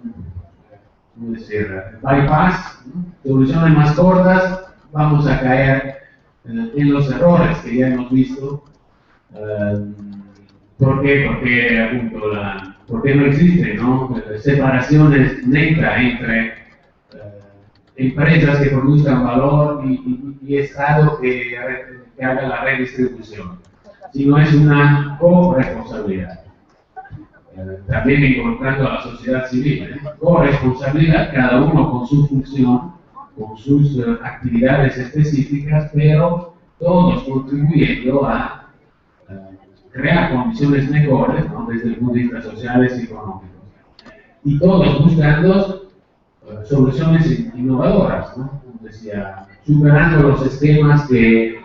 decir?, bypass, soluciones más cortas, vamos a caer en los errores que ya hemos visto. ¿Por qué? Porque no existe, ¿no?, separaciones netas entre empresas que produzcan valor y Estado que haga la redistribución, sino es una corresponsabilidad. también involucrando a la sociedad civil, con responsabilidad, cada uno con su función, con sus actividades específicas, pero todos contribuyendo a crear condiciones mejores, ¿no?, desde el punto de vista sociales y económicos. Y todos buscando soluciones innovadoras, ¿no? Como decía, superando los esquemas que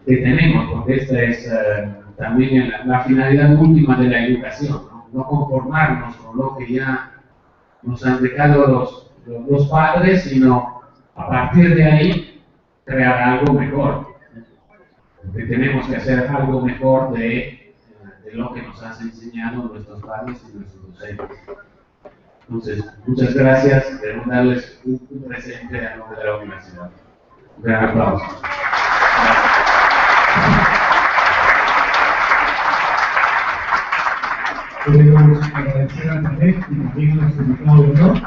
tenemos, porque esta es también la finalidad última de la educación, ¿no? No conformarnos con lo que ya nos han dejado los padres, sino a partir de ahí crear algo mejor. Porque tenemos que hacer algo mejor de lo que nos han enseñado nuestros padres y nuestros docentes. Entonces, muchas gracias. Queremos darles un presente a nombre de la universidad. Un gran aplauso. Queremos agradecer al TANEC y también a nuestro invitado de honor.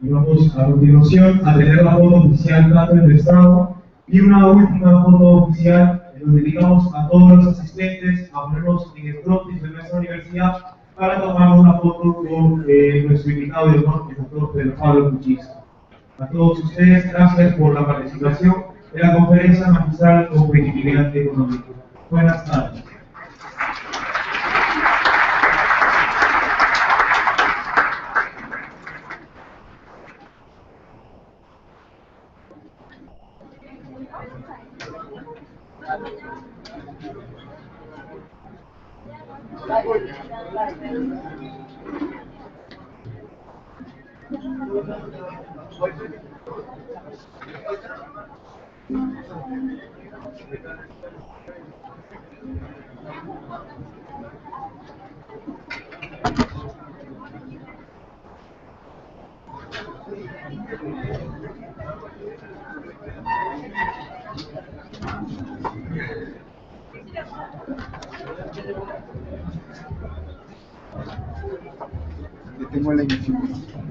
Y vamos a continuación a tener la foto oficial tanto del Estado y una última foto oficial en donde invitamos a todos los asistentes a ponernos en el frontis de nuestra universidad para tomar una foto con nuestro invitado de honor, el doctor Pedro Pablo Cuchis. A todos ustedes, gracias por la participación en la conferencia magistral Competitividad Económica. Buenas tardes. Detengo la emisión.